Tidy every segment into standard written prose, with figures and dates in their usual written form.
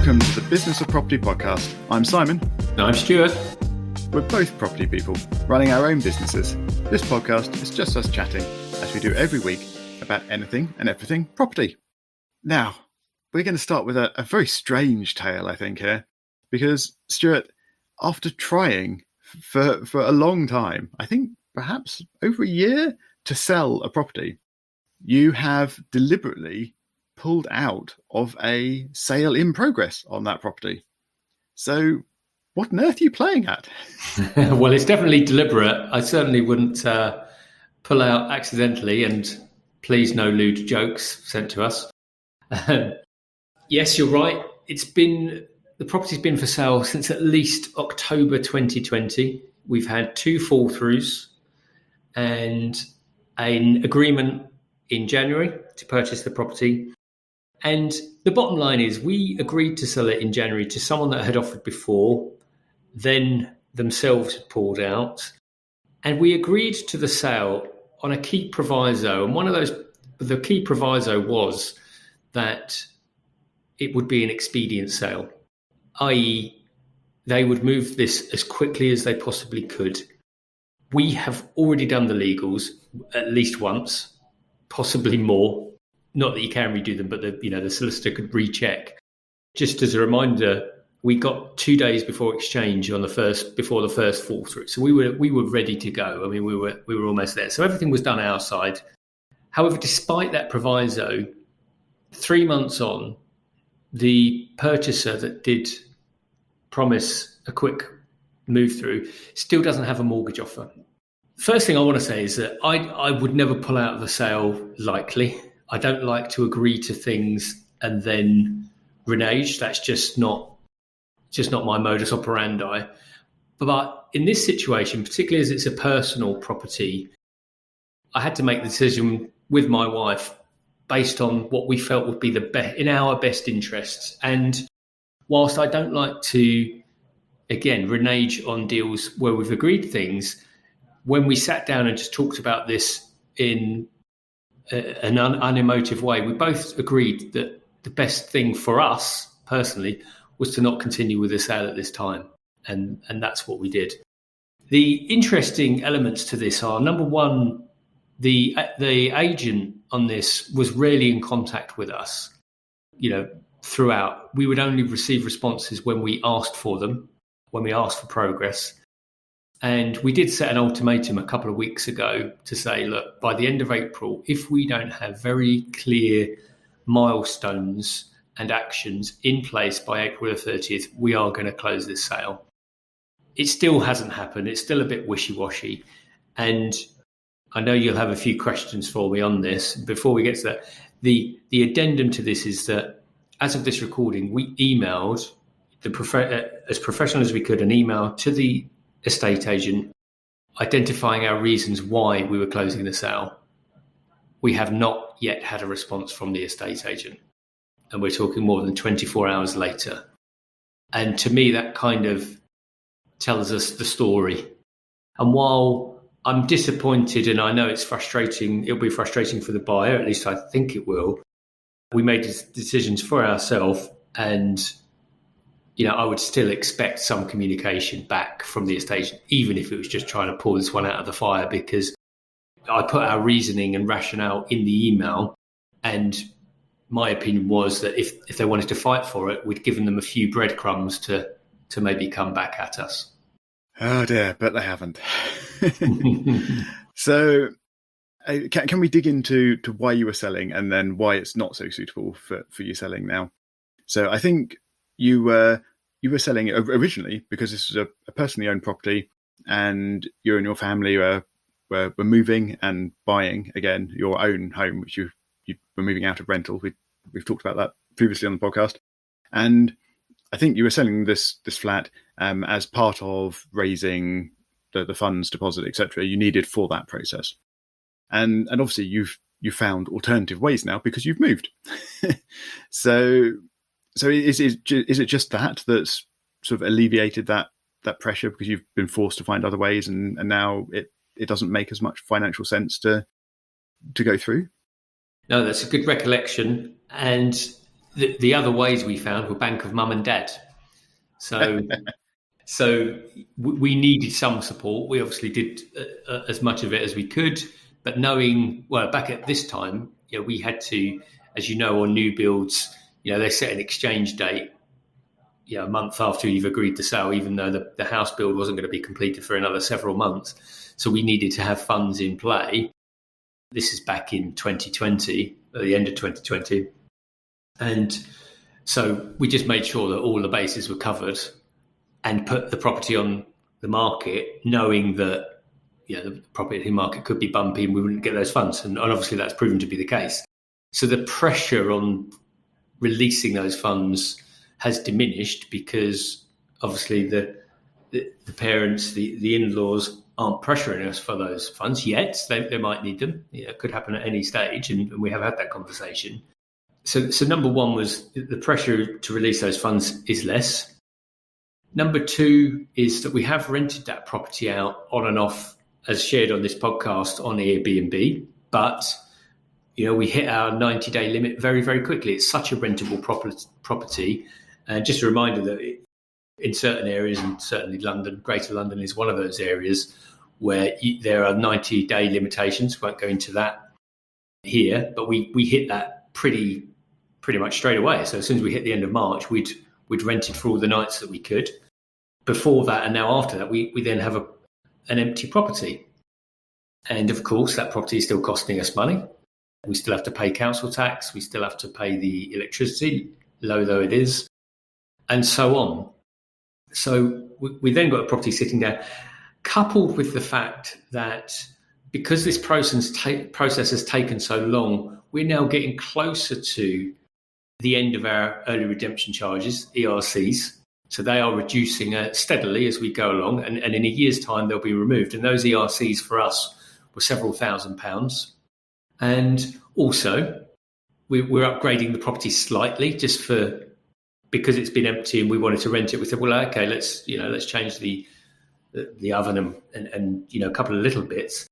Welcome to the Business of Property podcast. I'm Simon. And I'm Stuart. We're both property people running our own businesses. This podcast is just us chatting, as we do every week, about anything and everything property. Now, we're going to start with a very strange tale, I think, here, because Stuart, after trying for a long time, I think perhaps over a year, to sell a property, you have deliberately pulled out of a sale in progress on that property. So what on earth are you playing at? Well, it's definitely deliberate. I certainly wouldn't pull out accidentally, and please no lewd jokes sent to us. Yes, you're right. The property's been for sale since at least October 2020. We've had 2 fall-throughs and an agreement in January to purchase the property. And the bottom line is we agreed to sell it in January to someone that had offered before, then themselves had pulled out. And we agreed to the sale on a key proviso. And the key proviso was that it would be an expedient sale, i.e. they would move this as quickly as they possibly could. We have already done the legals at least once, possibly more. Not that you can redo them, but the solicitor could recheck. Just as a reminder, we got 2 days before exchange before the first fall through. So we were ready to go. I mean, we were almost there. So everything was done our side. However, despite that proviso, 3 months on, the purchaser that did promise a quick move through still doesn't have a mortgage offer. First thing I want to say is that I would never pull out of the sale lightly. I don't like to agree to things and then renege. That's just not my modus operandi. But in this situation, particularly as it's a personal property, I had to make the decision with my wife based on what we felt would be in our best interests. And whilst I don't like to, again, renege on deals where we've agreed things, when we sat down and just talked about this in an unemotive way, we both agreed that the best thing for us personally was to not continue with the sale at this time. And that's what we did. The interesting elements to this are, number one, the agent on this was rarely in contact with us, throughout. We would only receive responses when we asked for them, when we asked for progress. And we did set an ultimatum a couple of weeks ago to say, look, by the end of April, if we don't have very clear milestones and actions in place by April the 30th, we are going to close this sale. It still hasn't happened. It's still a bit wishy-washy. And I know you'll have a few questions for me on this. Before we get to that, the addendum to this is that as of this recording, we emailed as professional as we could, an email to the estate agent identifying our reasons why we were closing the sale. We have not yet had a response from the estate agent, and we're talking more than 24 hours later. And to me, that kind of tells us the story. And while I'm disappointed, and I know it's frustrating, it'll be frustrating for the buyer, at least I think it will, we made decisions for ourselves, and I would still expect some communication back from the estate agent, even if it was just trying to pull this one out of the fire, because I put our reasoning and rationale in the email, and my opinion was that if they wanted to fight for it, we'd given them a few breadcrumbs to maybe come back at us. Oh dear, but they haven't. So can we dig into why you were selling and then why it's not so suitable for you selling now? So I think you were selling it originally because this was a personally owned property, and you and your family were moving and buying again your own home, which you were moving out of rental. We've talked about that previously on the podcast, and I think you were selling this flat as part of raising the funds, deposit, etc. you needed for that process, and obviously you've found alternative ways now because you've moved. So is it just that's sort of alleviated that pressure because you've been forced to find other ways, and now it doesn't make as much financial sense to go through? No, that's a good recollection. And the other ways we found were bank of mum and dad. So we needed some support. We obviously did as much of it as we could, but knowing, well, back at this time, we had to, as you know, on new builds, they set an exchange date, a month after you've agreed to sell, even though the house build wasn't going to be completed for another several months. So we needed to have funds in play. This is back in 2020, at the end of 2020. And so we just made sure that all the bases were covered and put the property on the market, knowing that the property market could be bumpy and we wouldn't get those funds. And obviously that's proven to be the case. So the pressure on releasing those funds has diminished because obviously the parents, the in-laws aren't pressuring us for those funds yet. They might need them. It could happen at any stage, and we have had that conversation. So number one was the pressure to release those funds is less. Number two is that we have rented that property out on and off, as shared on this podcast, on Airbnb, but we hit our 90-day limit very, very quickly. It's such a rentable property. And just a reminder that in certain areas, and certainly London, Greater London is one of those areas where there are 90-day limitations. Won't go into that here, but we hit that pretty much straight away. So as soon as we hit the end of March, we'd rented for all the nights that we could. Before that and now after that, we then have an empty property. And of course, that property is still costing us money. We still have to pay council tax. We still have to pay the electricity, low though it is, and so on. So we then got a property sitting there, coupled with the fact that because this process has taken so long, we're now getting closer to the end of our early redemption charges, ERCs. So they are reducing steadily as we go along, and in a year's time they'll be removed. And those ERCs for us were several £1,000s. And also, we're upgrading the property slightly because it's been empty and we wanted to rent it. We said, well, okay, let's change the oven and a couple of little bits.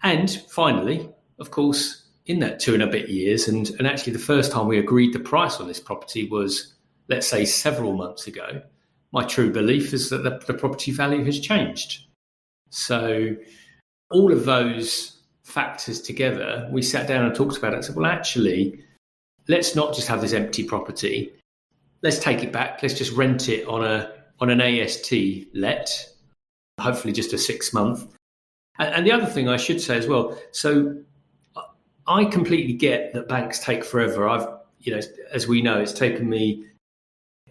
And finally, of course, in that 2 and a bit years, and actually the first time we agreed the price on this property was, let's say, several months ago, my true belief is that the property value has changed. So all of those factors together, we sat down and talked about it and said, well, actually, let's not just have this empty property. Let's take it back. Let's just rent it on an AST let, hopefully just a 6-month. And the other thing I should say as well, so I completely get that banks take forever. As we know, it's taken me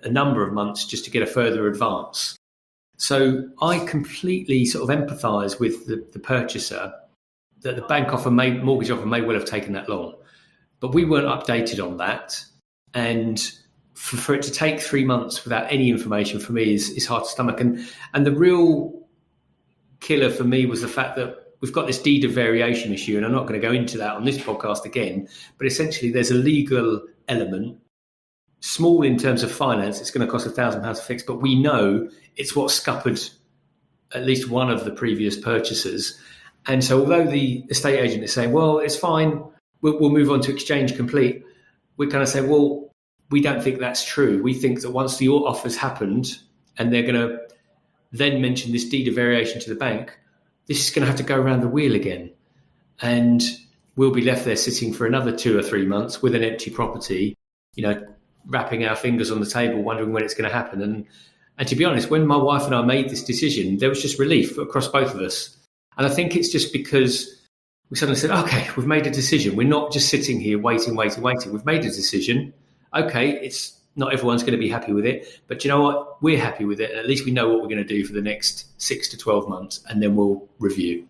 a number of months just to get a further advance. So I completely sort of empathise with the purchaser that the mortgage offer may well have taken that long. But we weren't updated on that. And for it to take 3 months without any information for me is hard to stomach. And the real killer for me was the fact that we've got this deed of variation issue, and I'm not going to go into that on this podcast again, but essentially there's a legal element, small in terms of finance. It's going to cost £1,000 to fix, but we know it's what scuppered at least one of the previous purchasers. And so although the estate agent is saying, well, it's fine, we'll move on to exchange complete, we kind of say, well, we don't think that's true. We think that once the offer's happened and they're going to then mention this deed of variation to the bank, this is going to have to go around the wheel again. And we'll be left there sitting for another 2 or 3 months with an empty property, wrapping our fingers on the table, wondering when it's going to happen. And to be honest, when my wife and I made this decision, there was just relief across both of us. And I think it's just because we suddenly said, okay, we've made a decision. We're not just sitting here waiting. We've made a decision. Okay, it's not everyone's going to be happy with it, but you know what? We're happy with it. And at least we know what we're going to do for the next 6 to 12 months, and then we'll review.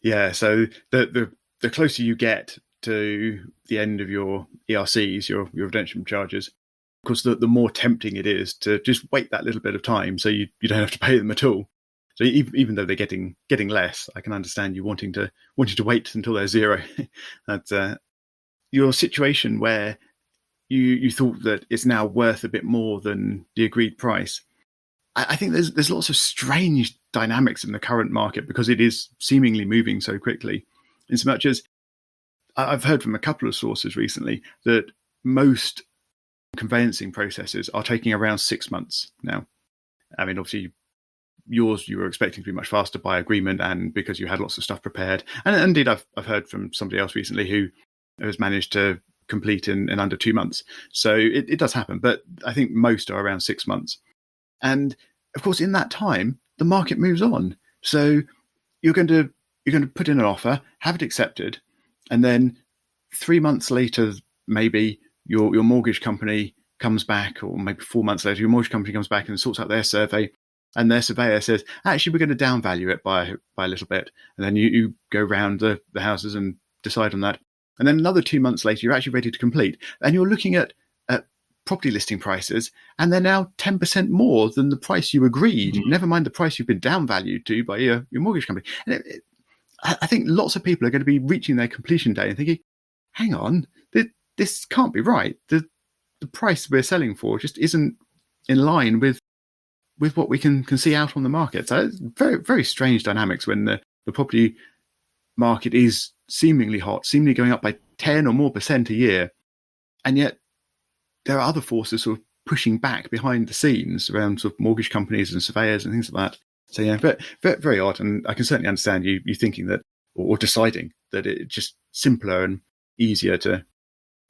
Yeah, so the closer you get to the end of your ERCs, your redemption charges, of course, the more tempting it is to just wait that little bit of time so you don't have to pay them at all. So even though they're getting less, I can understand you wanting to wait until they're zero. That's your situation where you thought that it's now worth a bit more than the agreed price. I think there's lots of strange dynamics in the current market because it is seemingly moving so quickly. In so much as I've heard from a couple of sources recently that most conveyancing processes are taking around 6 months now. I mean, obviously, yours you were expecting to be much faster by agreement, and because you had lots of stuff prepared. And indeed, I've heard from somebody else recently who has managed to complete in under 2 months. So it does happen, but I think most are around 6 months. And of course, in that time, the market moves on. So you're going to put in an offer, have it accepted, and then 3 months later, maybe your mortgage company comes back, or maybe 4 months later, your mortgage company comes back and sorts out their survey, and their surveyor says, actually, we're going to down value it by a little bit. And then you go round the houses and decide on that. And then another 2 months later, you're actually ready to complete. And you're looking at property listing prices, and they're now 10% more than the price you agreed, never mind the price you've been down valued to by your mortgage company. And I think lots of people are going to be reaching their completion day and thinking, hang on, this can't be right. The price we're selling for just isn't in line with what we can see out on the market. So it's very, very strange dynamics when the property market is seemingly hot, seemingly going up by 10 or more % a year. And yet there are other forces sort of pushing back behind the scenes around sort of mortgage companies and surveyors and things like that. So yeah, very, very odd. And I can certainly understand you thinking that, or deciding that it's just simpler and easier to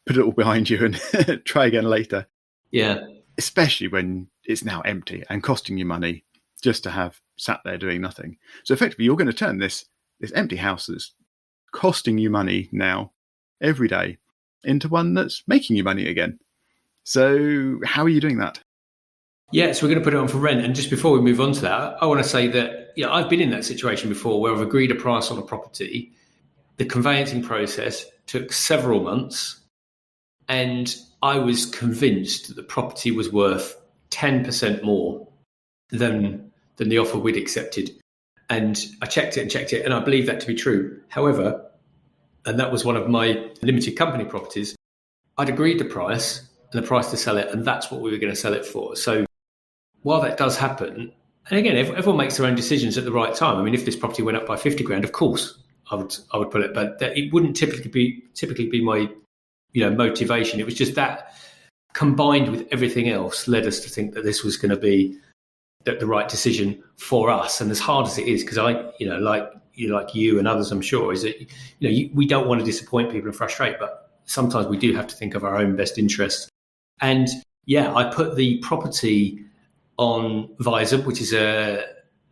put it all behind you and try again later. Yeah. Especially when it's now empty and costing you money just to have sat there doing nothing. So effectively, you're going to turn this empty house that's costing you money now every day into one that's making you money again. So how are you doing that? Yeah, so we're going to put it on for rent. And just before we move on to that, I want to say that I've been in that situation before where I've agreed a price on a property. The conveyancing process took several months, and I was convinced that the property was worth 10% more than the offer we'd accepted. And I checked it, and I believe that to be true. However, and that was one of my limited company properties, I'd agreed the price and the price to sell it, and that's what we were going to sell it for. So while that does happen, and again, everyone makes their own decisions at the right time. I mean, if this property went up by 50 grand, of course I would put it, but it wouldn't typically be my motivation. It was just that combined with everything else led us to think that this was going to be the right decision for us. And as hard as it is, because like you and others, I'm sure, is that we don't want to disappoint people and frustrate, but sometimes we do have to think of our own best interests. And yeah, I put the property on Visum, which is a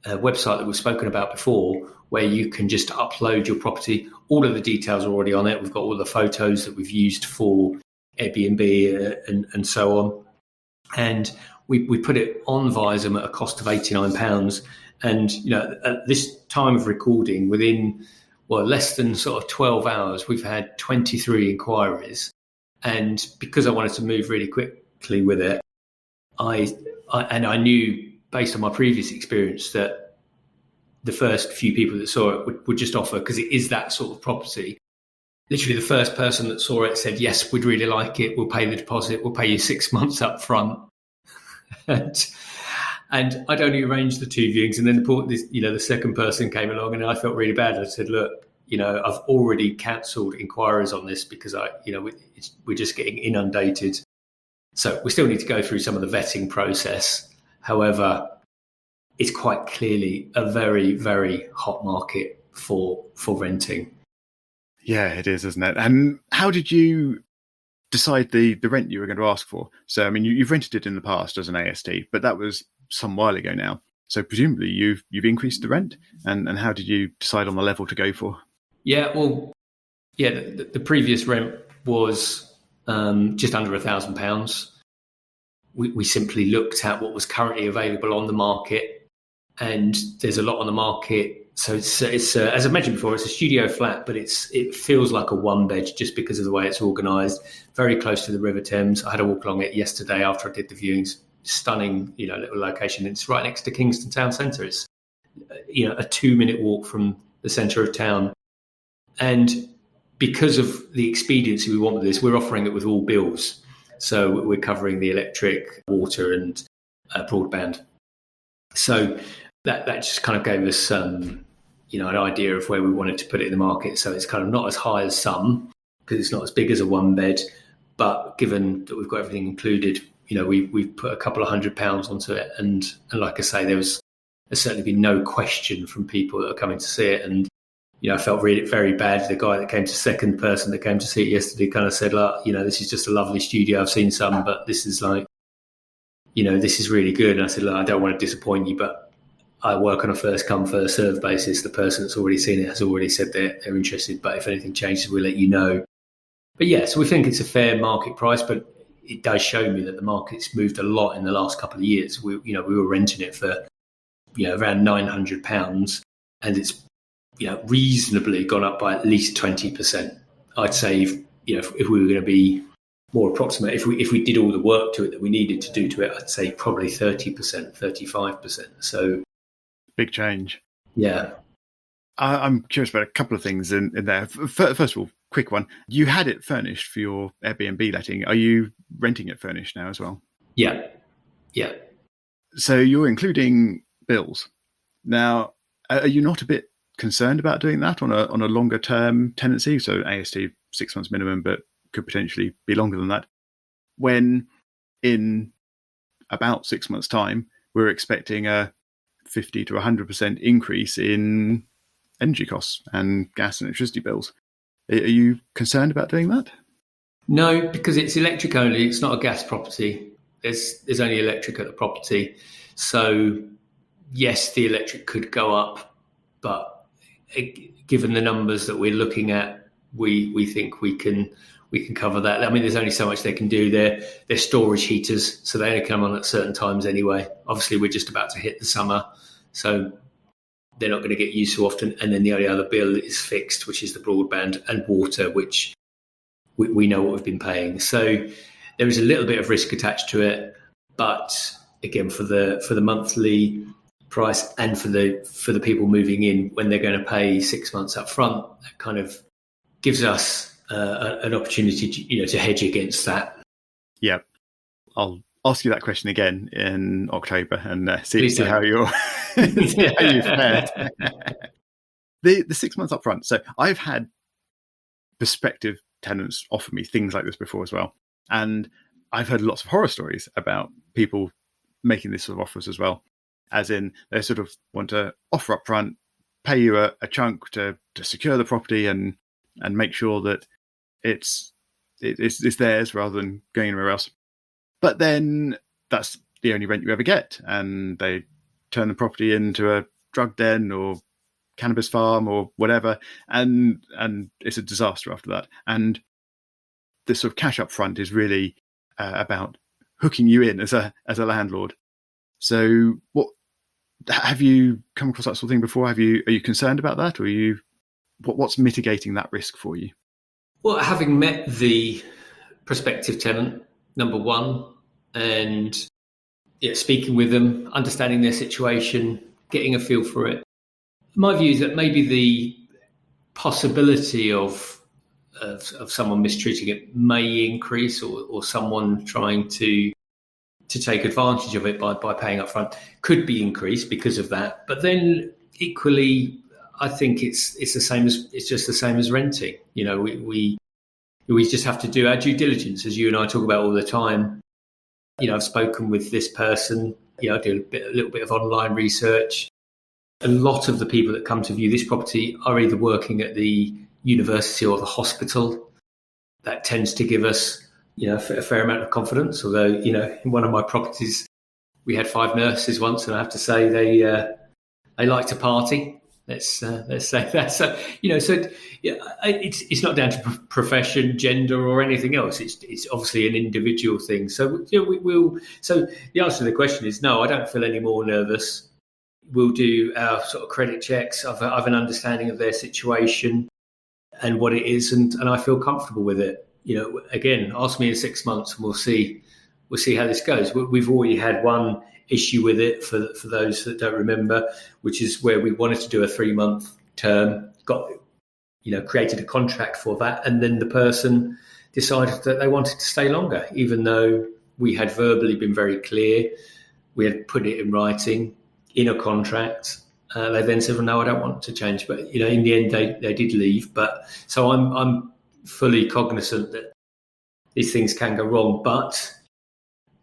website that we've spoken about before, where you can just upload your property. All of the details are already on it. We've got all the photos that we've used for Airbnb and so on. And we put it on Visum at a cost of £89. And at this time of recording, within less than sort of 12 hours, we've had 23 inquiries. And because I wanted to move really quickly with it, I knew based on my previous experience that the first few people that saw it would just offer, because it is that sort of property. Literally the first person that saw it said, yes, we'd really like it. We'll pay the deposit. We'll pay you 6 months up front. And I'd only arranged the 2 viewings. And then the second person came along, and I felt really bad. I said, look, I've already cancelled inquiries on this because we're just getting inundated. So we still need to go through some of the vetting process. However, it's quite clearly a very, very hot market for renting. Yeah, it is, isn't it? And how did you decide the rent you were going to ask for? So, I mean, you've rented it in the past as an AST, but that was some while ago now. So presumably you've increased the rent. And how did you decide on the level to go for? Yeah, the previous rent was just under £1,000. We simply looked at what was currently available on the market, and there's a lot on the market. So it's as I mentioned before, it's a studio flat, but it feels like a one bed just because of the way it's organised. Very close to the River Thames. I had a walk along it yesterday after I did the viewings. Stunning, little location. It's right next to Kingston Town Centre. It's a 2-minute walk from the centre of town, and because of the expediency we want with this, we're offering it with all bills. So we're covering the electric, water, and broadband. So that just kind of gave us, an idea of where we wanted to put it in the market. So it's kind of not as high as some, because it's not as big as a one bed, But given that we've got everything included, we've put a couple of £100 onto it. And like I say, there's certainly been no question from people that are coming to see it. And, I felt really very bad. The guy that came to second person that came to see it yesterday kind of said, like, this is just a lovely studio. I've seen some, but this is like, this is really good. And I said, look, I don't want to disappoint you, but I work on a first come, first serve basis. The person that's already seen it has already said they're interested, but if anything changes, we'll let you know. But yeah, so we think it's a fair market price, but it does show me that the market's moved a lot in the last couple of years. We were renting it for, around £900, and it's, reasonably gone up by at least 20%. I'd say, if we were going to be more approximate, if we did all the work to it that we needed to do to it, I'd say probably 30%, 35%. So big change. Yeah. I'm curious about a couple of things in there. First of all, quick one. You had it furnished for your Airbnb letting. Are you renting it furnished now as well? Yeah. Yeah. So you're including bills. Now, are you not a bit concerned about doing that on a longer term tenancy? So AST 6 months minimum, but could potentially be longer than that. When in about 6 months' time, we're expecting a 50 to 100% increase in energy costs and gas and electricity bills. Are you concerned about doing that? No, because it's electric only. It's not a gas property. There's only electric at the property. So yes, the electric could go up, but given the numbers that we're looking at, we think we can cover that. I mean, there's only so much they can do. They're storage heaters, so they only come on at certain times anyway. Obviously, we're just about to hit the summer, so they're not going to get used so often. And then the only other bill is fixed, which is the broadband and water, which we know what we've been paying. So there is a little bit of risk attached to it, but again, for the monthly price and for the people moving in when they're going to pay 6 months up front, that kind of gives us an opportunity to hedge against that. Yeah, I'll ask you that question again in October and see how you're how you fared. The 6 months up front. So I've had prospective tenants offer me things like this before as well, and I've heard lots of horror stories about people making this sort of offers as well. As in, they sort of want to offer up front, pay you a chunk to secure the property and make sure that it's theirs rather than going anywhere else. But then that's the only rent you ever get, and they turn the property into a drug den or cannabis farm or whatever, and it's a disaster after that. And the sort of cash up front is really about hooking you in as a landlord. So what? Have you come across that sort of thing before? Are you concerned about that, or what's mitigating that risk for you? Well, having met the prospective tenant, number one, and speaking with them, understanding their situation, getting a feel for it. My view is that maybe the possibility of someone mistreating it may increase, or someone trying to take advantage of it by paying up front could be increased because of that. But then equally, I think it's just the same as renting. We just have to do our due diligence, as you and I talk about all the time. I've spoken with this person. I do a little bit of online research. A lot of the people that come to view this property are either working at the university or the hospital. That tends to give us a fair amount of confidence. Although, in one of my properties, we had 5 nurses once, and I have to say they like to party. Let's say that. So, it's not down to profession, gender, or anything else. It's obviously an individual thing. So, we will. So, the answer to the question is no. I don't feel any more nervous. We'll do our sort of credit checks. I've an understanding of their situation and what it is, and I feel comfortable with it. Again, ask me in 6 months and we'll see how this goes. We've already had one issue with it for those that don't remember, which is where we wanted to do a 3-month term, created a contract for that. And then the person decided that they wanted to stay longer, even though we had verbally been very clear. We had put it in writing in a contract. They then said, well, no, I don't want to change. But, in the end, they did leave. But so I'm fully cognizant that these things can go wrong. But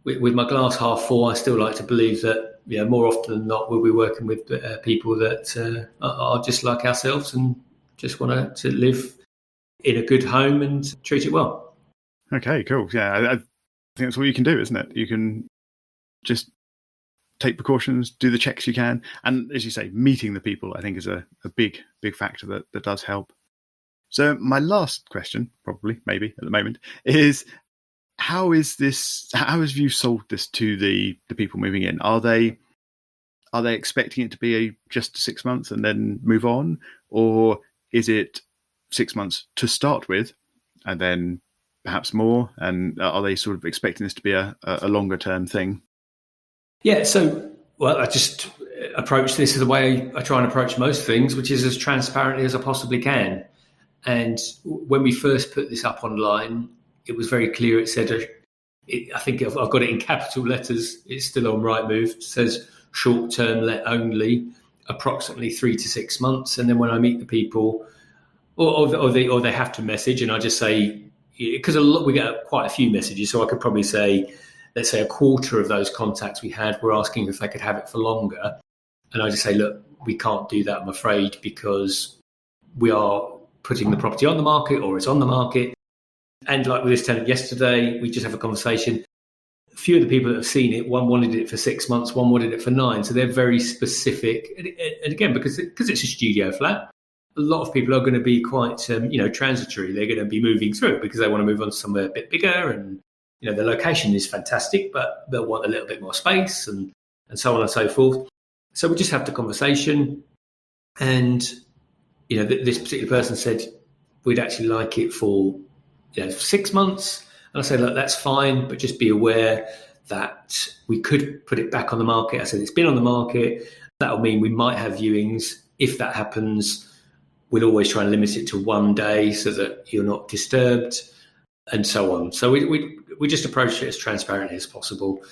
with my glass half full, I still like to believe that more often than not, we'll be working with people that are just like ourselves and just want to live in a good home and treat it well. Okay, cool. Yeah, I think that's all you can do, isn't it? You can just take precautions, do the checks you can. And as you say, meeting the people, I think, is a big factor that does help. So my last question, maybe at the moment, is how have you sold this to the people moving in? Are they expecting it to be just 6 months and then move on? Or is it 6 months to start with and then perhaps more? And are they sort of expecting this to be a longer term thing? Yeah, so, I just approach this the way I try and approach most things, which is as transparently as I possibly can. And when we first put this up online, it was very clear. It said, I think I've got it in capital letters. It's still on Rightmove. It says short-term let only, approximately 3 to 6 months. And then when I meet the people, or they have to message, and I just say, because we get quite a few messages, so I could probably say, let's say a quarter of those contacts we had were asking if they could have it for longer. And I just say, look, we can't do that, I'm afraid, because we are putting the property on the market, or it's on the market. And like with this tenant yesterday, we just have a conversation. A few of the people that have seen it, one wanted it for 6 months, one wanted it for 9. So they're very specific. And again, because it's a studio flat, a lot of people are going to be quite, transitory. They're going to be moving through because they want to move on to somewhere a bit bigger, and the location is fantastic, but they'll want a little bit more space, and so on and so forth. So we just have the conversation, and this particular person said we'd actually like it for 6 months, and I said, look, that's fine, but just be aware that we could put it back on the market. I said it's been on the market. That will mean we might have viewings. If that happens, we'll always try and limit it to 1 day so that you're not disturbed, and so on. So we just approach it as transparently as possible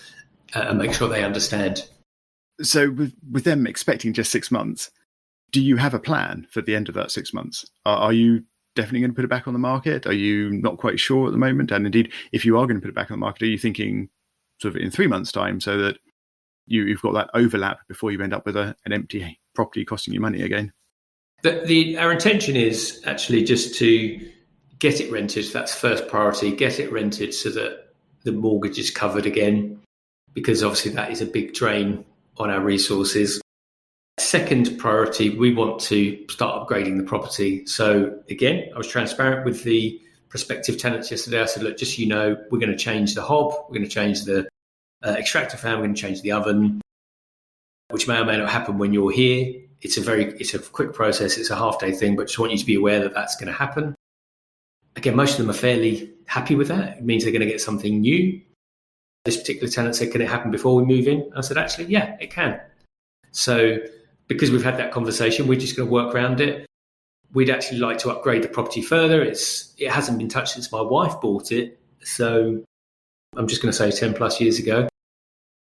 and make sure they understand. So with them expecting just 6 months, do you have a plan for the end of that 6 months? Are you definitely going to put it back on the market? Are you not quite sure at the moment? And indeed, if you are going to put it back on the market, are you thinking sort of in 3 months' time so that you've got that overlap before you end up with an empty property costing you money again? Our intention is actually just to get it rented. That's first priority. Get it rented so that the mortgage is covered again, because obviously that is a big drain on our resources. Second priority, we want to start upgrading the property. So again, I was transparent with the prospective tenants yesterday. I said, look, just so you know, we're going to change the hob, we're going to change the extractor fan, we're going to change the oven, which may or may not happen when you're here. It's a quick process. It's a half-day thing, but just want you to be aware that that's going to happen. Again, most of them are fairly happy with that. It means they're going to get something new. This particular tenant said, can it happen before we move in? I said, actually, yeah, it can. So because we've had that conversation, we're just going to work around it. We'd actually like to upgrade the property further. It hasn't been touched since my wife bought it. So I'm just going to say 10 plus years ago.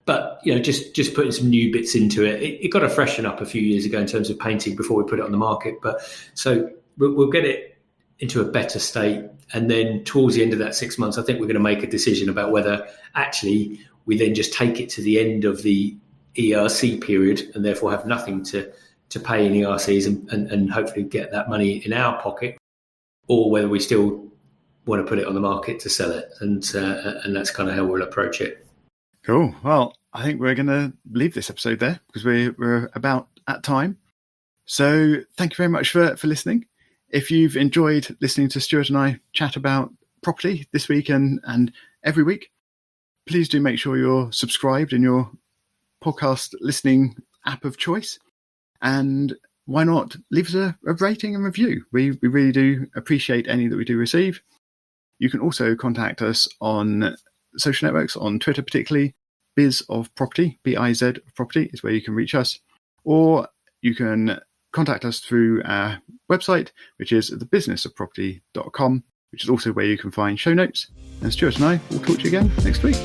But, just putting some new bits into it. It got to freshen up a few years ago in terms of painting before we put it on the market. But so we'll get it into a better state. And then towards the end of that 6 months, I think we're going to make a decision about whether actually we then just take it to the end of the ERC period and therefore have nothing to pay in ERCs and hopefully get that money in our pocket, or whether we still want to put it on the market to sell it. And that's kind of how we'll approach it. Cool. Well, I think we're going to leave this episode there because we're about at time. So thank you very much for listening. If you've enjoyed listening to Stuart and I chat about property this week and every week, please do make sure you're subscribed in your podcast listening app of choice. And why not leave us a rating and review? We really do appreciate any that we do receive. You can also contact us on social networks, on Twitter particularly. Biz of Property, BIZ of Property is where you can reach us. Or you can contact us through our website, which is thebusinessofproperty.com, which is also where you can find show notes. And Stuart and I will talk to you again next week.